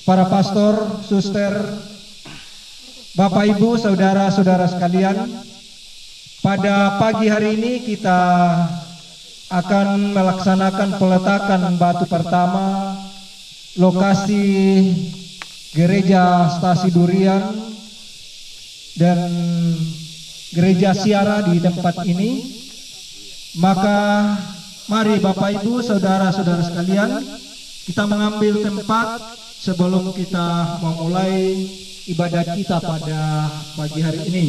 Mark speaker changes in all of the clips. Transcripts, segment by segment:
Speaker 1: para pastor, suster, Bapak Ibu, saudara-saudara sekalian, pada pagi hari ini kita akan melaksanakan peletakan batu pertama lokasi Gereja Stasi Durian dan Gereja Siara di tempat ini. Maka mari Bapak Ibu, saudara-saudara sekalian, kita mengambil tempat sebelum kita memulai ibadah kita pada pagi hari ini.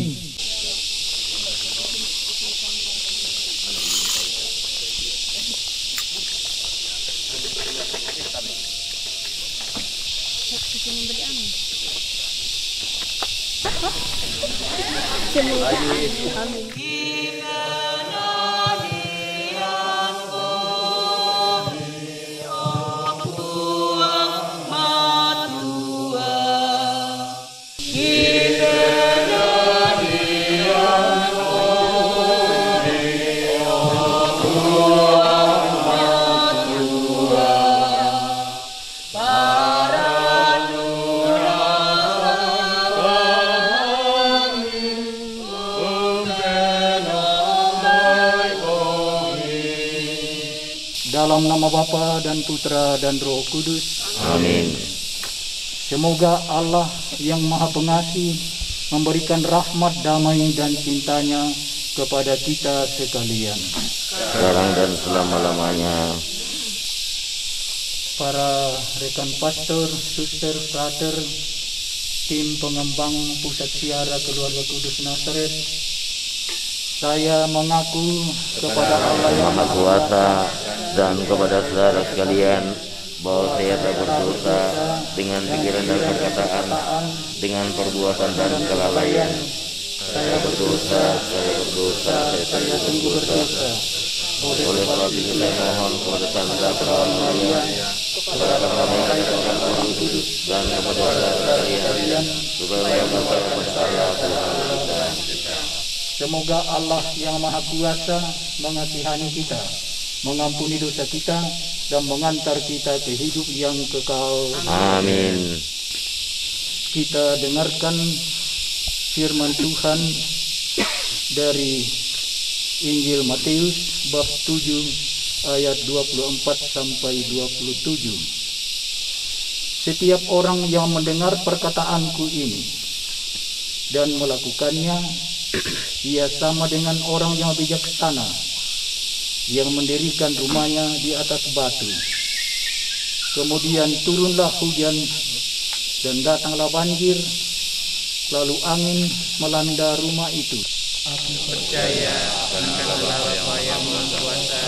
Speaker 2: Dalam nama Bapa dan Putra dan Roh Kudus.
Speaker 3: Amin.
Speaker 2: Semoga Allah yang Maha Pengasih memberikan rahmat, damai dan cintanya kepada kita sekalian,
Speaker 3: Sekarang dan selama-lamanya.
Speaker 2: para rekan pastor, suster, frater, tim pengembang Pusat Siara Keluarga Kudus Nazaret, saya mengaku kepada Allah yang
Speaker 3: Maha Kuasa dan kepada saudara sekalian bahwa saya tak berdosa dengan pikiran dan perkataan, dengan perbuatan dan kelalaian. Saya berdosa, saya sungguh berdosa. Oleh sebab itu saya mohon kepada Tanda Perawan Maria, kepada Kami Kudus dan kepada saudara sekalian, supaya saya percaya Tuhan kita.
Speaker 2: Semoga Allah yang Maha Kuasa mengasihani kita, mengampuni dosa kita, dan mengantar kita ke hidup yang kekal.
Speaker 3: Amin.
Speaker 2: Kita dengarkan firman Tuhan dari Injil Matius bab 7 ayat 24 sampai 27. Setiap orang yang mendengar perkataanku ini dan melakukannya, ia sama dengan orang yang bijaksana yang mendirikan rumahnya di atas batu. Kemudian turunlah hujan dan datanglah banjir, lalu angin melanda rumah itu.
Speaker 4: Aku percaya akan Bapa yang Maha Kuasa,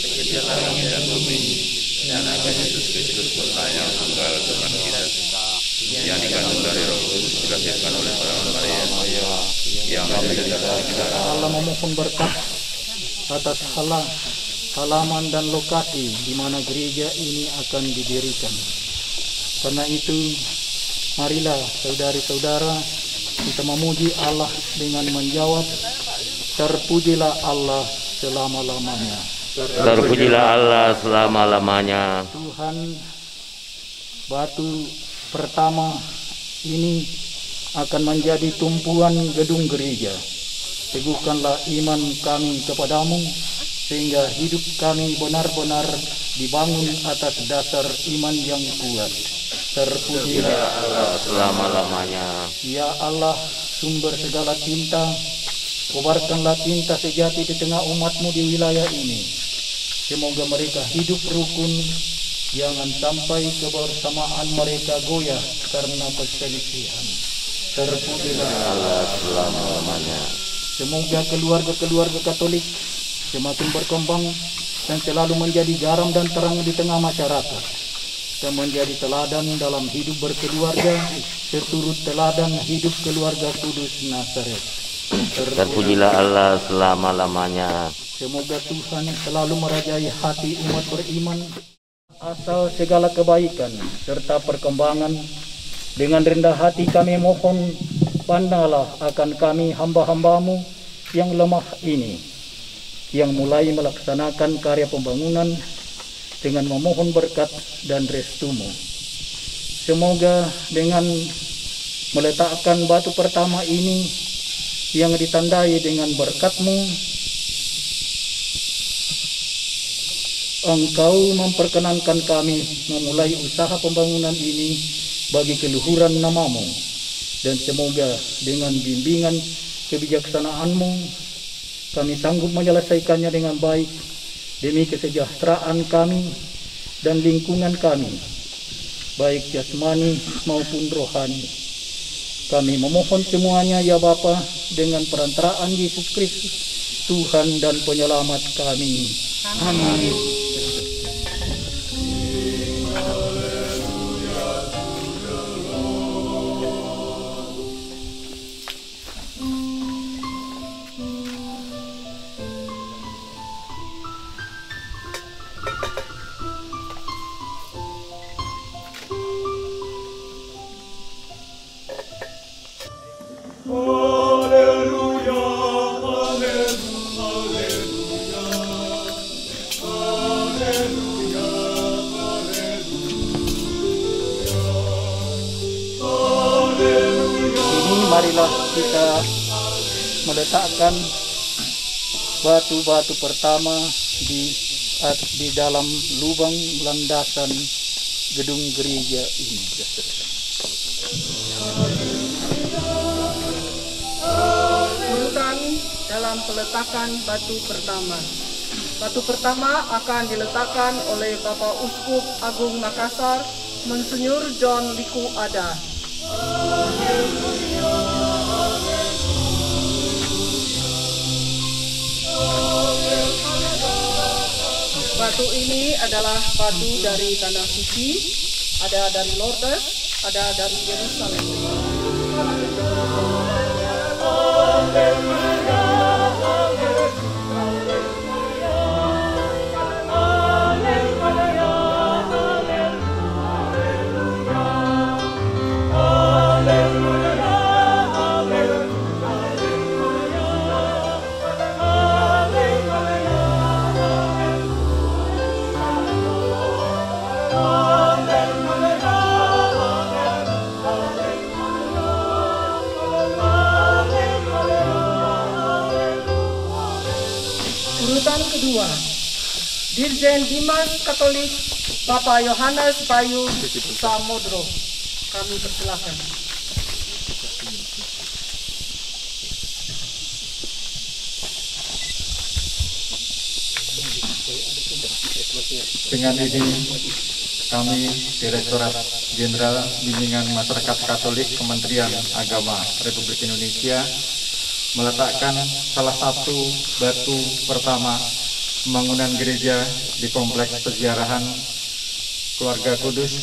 Speaker 4: Pencipta langit dan bumi, dan akan Yesus Kristus Putra yang tunggal Tuhan kita, yang dikandung dari Roh Kudus, dilahirkan oleh Perawan Maria, yang menderita kita.
Speaker 2: Allah memohon berkat atas halaman dan lokasi di mana gereja ini akan didirikan. Karena itu, marilah saudari-saudara kita memuji Allah dengan menjawab, terpujilah Allah selama-lamanya.
Speaker 3: Terpujilah Allah selama-lamanya.
Speaker 2: Tuhan, batu pertama ini akan menjadi tumpuan gedung gereja. Teguhkanlah iman kami kepadamu, sehingga hidup kami benar-benar dibangun atas dasar iman yang kuat. Terpujilah
Speaker 3: Allah selama-lamanya.
Speaker 2: Ya Allah, sumber segala cinta, kobarkanlah cinta sejati di tengah umatmu di wilayah ini. Semoga mereka hidup rukun, jangan sampai kebersamaan mereka goyah karena perselisihan. Terpujilah
Speaker 3: Allah selama-lamanya.
Speaker 2: Semoga keluarga-keluarga Katolik semakin berkembang dan selalu menjadi garam dan terang di tengah masyarakat, dan menjadi teladan dalam hidup berkeluarga, seturut teladan hidup keluarga Kudus Nazaret.
Speaker 3: Terpujilah Allah selama-lamanya.
Speaker 2: Semoga Tuhan selalu merajai hati umat beriman, asal segala kebaikan serta perkembangan. Dengan rendah hati kami mohon, pandanglah akan kami hamba-hambamu yang lemah ini, yang mulai melaksanakan karya pembangunan dengan memohon berkat dan restumu. Semoga dengan meletakkan batu pertama ini yang ditandai dengan berkat-Mu, Engkau memperkenankan kami memulai usaha pembangunan ini bagi keluhuran nama-Mu, dan semoga dengan bimbingan kebijaksanaan-Mu kami sanggup menyelesaikannya dengan baik demi kesejahteraan kami dan lingkungan kami, baik jasmani maupun rohani. Kami memohon semuanya ya Bapa, dengan perantaraan Yesus Kristus, Tuhan dan Penyelamat kami. Amin. Marilah kita meletakkan batu-batu pertama di dalam lubang landasan gedung gereja ini.
Speaker 5: Urutan dalam peletakan batu pertama. Batu pertama akan diletakkan oleh Bapak Uskup Agung Makassar, Monsinyur John Liku Ada. Batu ini adalah batu dari Tanah Suci, ada dari Lourdes, ada dari Yerusalem. Urutan kedua, Dirjen Dimas Katolik Bapak Yohanes Bayu Samodro. Kami persilakan.
Speaker 6: Dengan ini kami Direktorat Jenderal Bimbingan Masyarakat Katolik Kementerian Agama Republik Indonesia meletakkan salah satu batu pertama pembangunan gereja di kompleks peziarahan Keluarga Kudus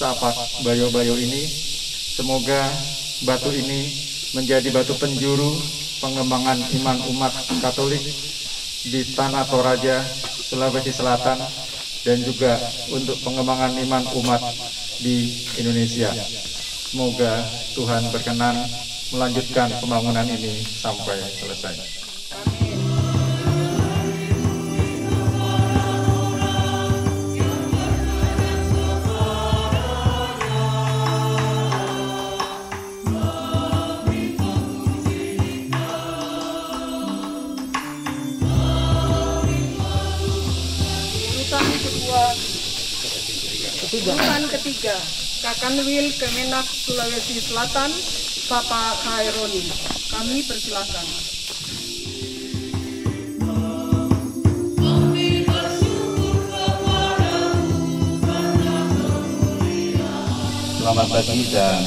Speaker 6: Sahabat Bayo-Bayo ini. Semoga batu ini menjadi batu penjuru pengembangan iman umat Katolik di Tanah Toraja, Sulawesi Selatan, dan juga untuk pengembangan iman umat di Indonesia. Semoga Tuhan berkenan melanjutkan pembangunan ini sampai selesai.
Speaker 5: Urutan ketiga, Kakanwil Kemenak Sulawesi Selatan, Bapak Khaironi. Kami persilakan.
Speaker 7: Selamat pagi dan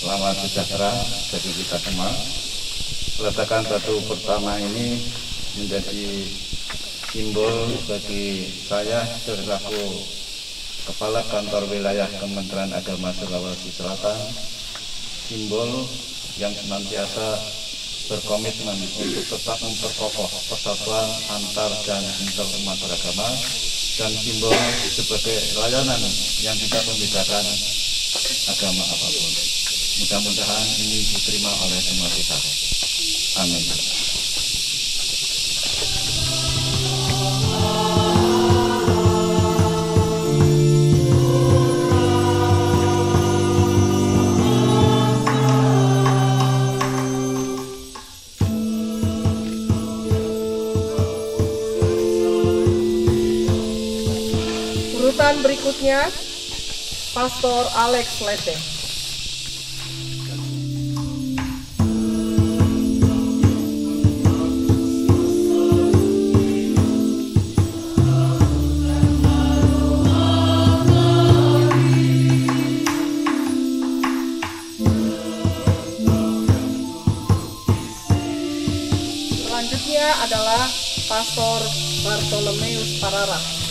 Speaker 7: selamat sejahtera bagi kita semua. Peletakan batu pertama ini menjadi simbol bagi saya selaku Kepala Kantor Wilayah Kementerian Agama Sulawesi Selatan, simbol yang senantiasa berkomitmen untuk tetap memperkokoh persatuan antar dan inter umat beragama, dan simbol sebagai layanan yang tidak membedakan agama apapun. Mudah-mudahan ini diterima oleh semua pihak. Amin.
Speaker 5: Sambutan berikutnya, Pastor Alex Lete. Selanjutnya adalah Pastor Bartolomeus Parara.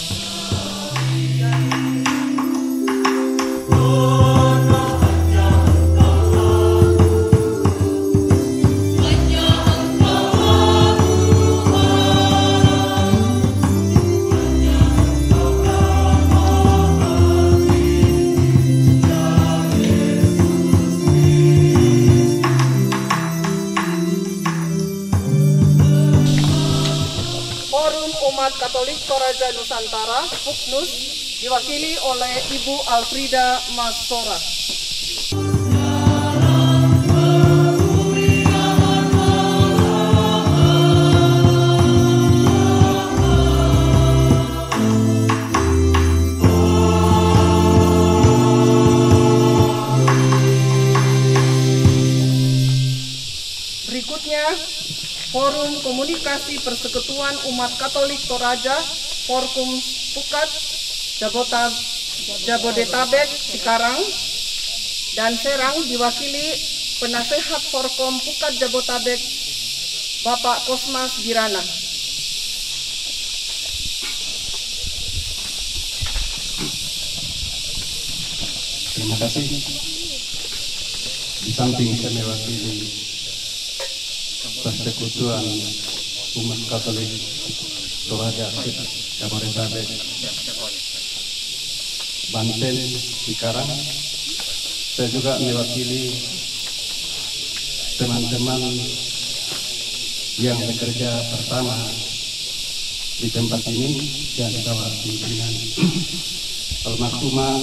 Speaker 5: Umat Katolik Toraja Nusantara, FUKNUS, diwakili oleh Ibu Alfrida Masora. Berikutnya, Forum Komunikasi Persekutuan Umat Katolik Toraja, Forkum Pukat, Jabodetabek, Cikarang, dan Serang diwakili Penasehat Forkom Pukat Jabodetabek, Bapak Kosmas Birana.
Speaker 8: Terima kasih. Di samping saya mewakili Persekutuan Umat Katolik Toraja Jabodetabek, Banten, Cikarang, saya juga mewakili teman-teman yang bekerja pertama di tempat ini dan di bawah pimpinan Almarhumah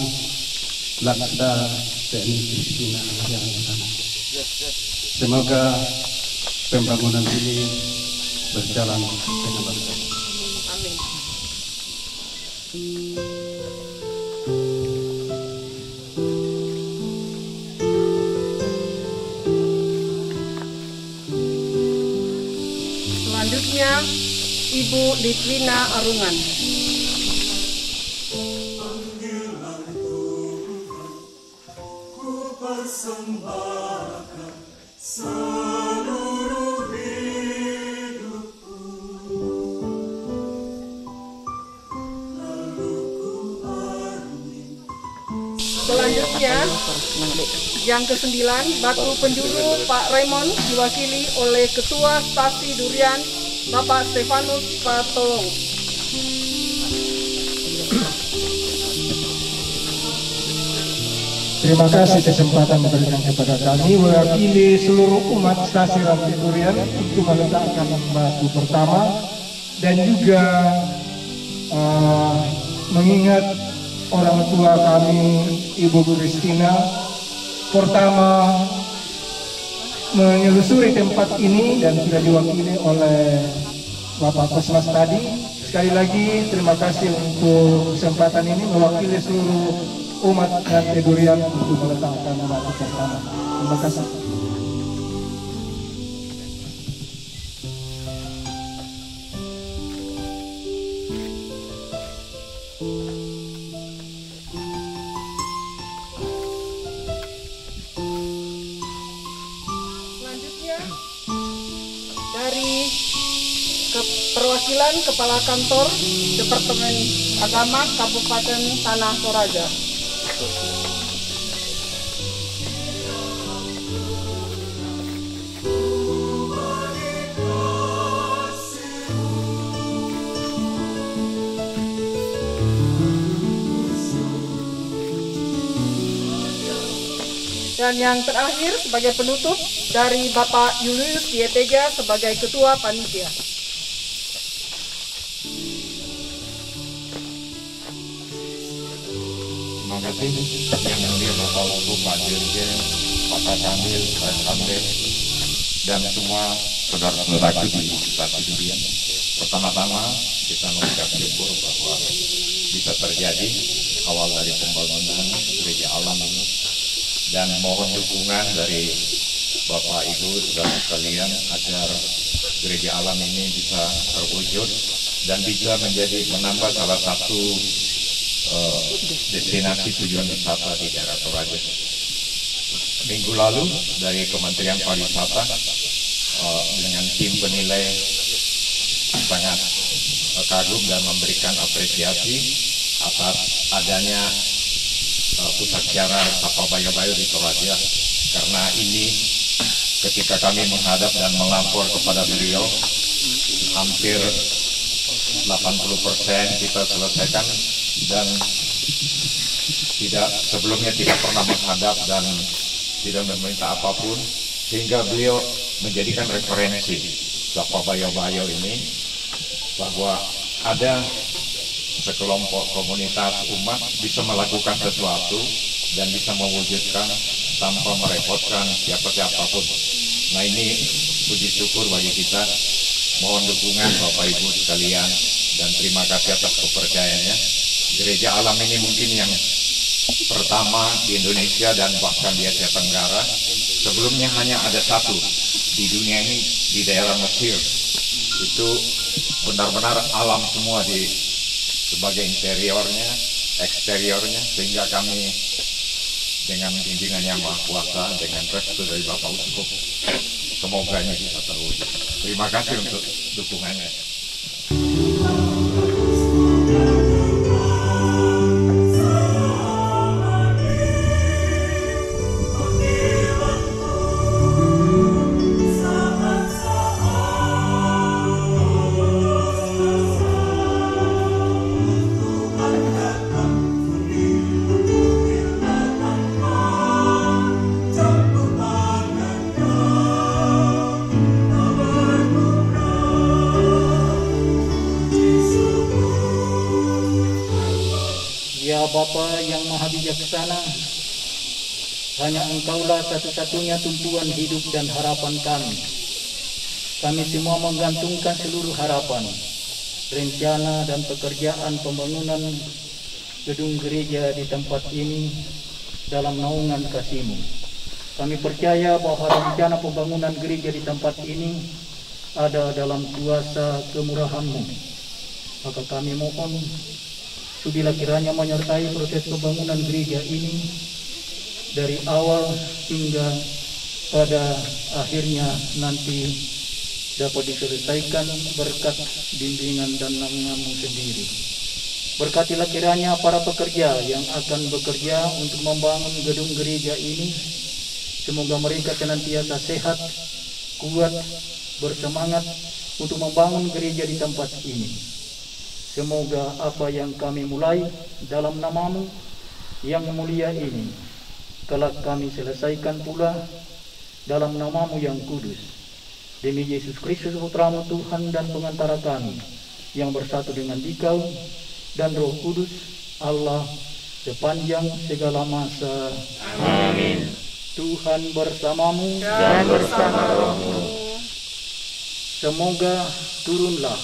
Speaker 8: Laksda TNI Kristina yang utama. Semoga pembangunan ini berjalan dengan baik.
Speaker 5: Amin. Selanjutnya, Ibu Litwina Arungan. Selanjutnya, yang ke-9, Batu Penjuru Pak Raymond diwakili oleh Ketua Stasi Durian Bapak Stefanus Patolong.
Speaker 1: Terima kasih kesempatan diberikan kepada kami mewakili seluruh umat Stasi Rantai Durian untuk meletakkan batu pertama dan juga mengingat orang tua kami Ibu Kristina pertama menyelusuri tempat ini dan sudah diwakili oleh Bapak Kosmas tadi. Sekali lagi terima kasih untuk kesempatan ini mewakili seluruh umat Rantai Durian untuk meletakkan batu pertama. Terima kasih.
Speaker 5: Perwakilan Kepala Kantor Departemen Agama Kabupaten Tanah Toraja. Dan yang terakhir sebagai penutup dari Bapak Julius Dieteja sebagai Ketua Panitia.
Speaker 7: Terima kasih yang mulia Bapak Ibu, Pak Dirjen, Pak Sambil, Pak Sambil, dan semua saudara-saudaraku di Stasi Durian. Pertama-tama kita mengucap syukur bahwa bisa terjadi awal dari pembangunan gereja alam ini, dan mohon dukungan dari Bapak Ibu saudara sekalian agar gereja alam ini bisa terwujud dan bisa menambah salah satu destinasi tujuan wisata di daerah Toraja. Minggu lalu dari Kementerian Pariwisata dengan tim penilai sangat kagum dan memberikan apresiasi atas adanya pusat siaran Sapa Bayo-Bayo di Toraja, karena ini ketika kami menghadap dan melapor kepada beliau, hampir 80% kita selesaikan dan sebelumnya tidak pernah menghadap dan tidak meminta apapun, sehingga beliau menjadikan referensi Sapa Bayo-Bayo ini bahwa ada sekelompok komunitas umat bisa melakukan sesuatu dan bisa mewujudkan tanpa merepotkan siapapun. Nah, ini puji syukur bagi kita. Mohon dukungan Bapak Ibu sekalian dan terima kasih atas kepercayaannya. Gereja alam ini mungkin yang pertama di Indonesia dan bahkan di Asia Tenggara. Sebelumnya hanya ada satu di dunia ini, di daerah Mesir. Itu benar-benar alam semua sebagai interiornya, eksteriornya, sehingga kami dengan bimbingan Yang Maha Kuasa, dengan restu dari Bapak Uskup, semoga ini bisa terwujud. Terima kasih untuk dukungannya.
Speaker 2: Ya Bapa yang Maha Bijaksana, hanya Engkaulah satu-satunya tumpuan hidup dan harapan kami. Kami semua menggantungkan seluruh harapan, rencana dan pekerjaan pembangunan gedung gereja di tempat ini dalam naungan kasih-Mu. Kami percaya bahwa rencana pembangunan gereja di tempat ini ada dalam kuasa kemurahan-Mu. Maka kami mohon, sudilah kiranya menyertai proses pembangunan gereja ini dari awal hingga pada akhirnya nanti dapat diselesaikan berkat bimbingan dan naungan-Mu sendiri. Berkatilah kiranya para pekerja yang akan bekerja untuk membangun gedung gereja ini, semoga mereka senantiasa sehat, kuat, bersemangat untuk membangun gereja di tempat ini. Semoga apa yang kami mulai dalam nama-Mu yang mulia ini, kelak kami selesaikan pula dalam nama-Mu yang kudus. Demi Yesus Kristus Putra-Mu Tuhan dan pengantara kami, yang bersatu dengan Dikau dan Roh Kudus, Allah sepanjang segala masa.
Speaker 3: Amin.
Speaker 2: Tuhan bersamamu
Speaker 5: Dan bersama rohmu.
Speaker 2: Semoga turunlah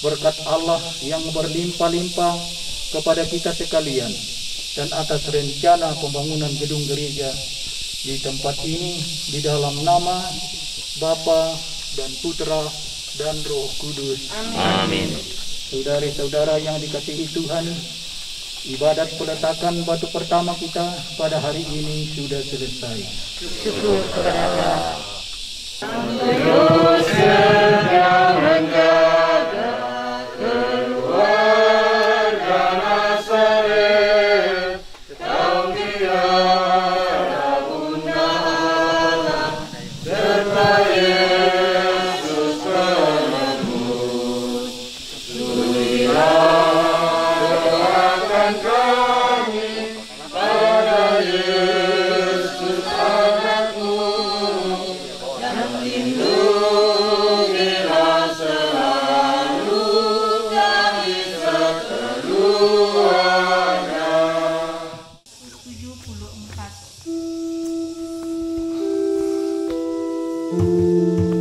Speaker 2: berkat Allah yang berlimpah-limpah kepada kita sekalian dan atas rencana pembangunan gedung gereja di tempat ini, di dalam nama Bapa dan Putra dan Roh Kudus.
Speaker 3: Amin.
Speaker 2: Saudara-saudara yang dikasihi Tuhan, ibadat peletakan batu pertama kita pada hari ini sudah selesai.
Speaker 5: Syukur kepada Allah.
Speaker 4: Terus sedang menjaga keluarga Nazaret, kau tiada guna Allah, serta Yesus penebus. Sudilah doakan kami pada Yesus anakmu, dan lindungilah selalu kami sekeluarga.
Speaker 9: 74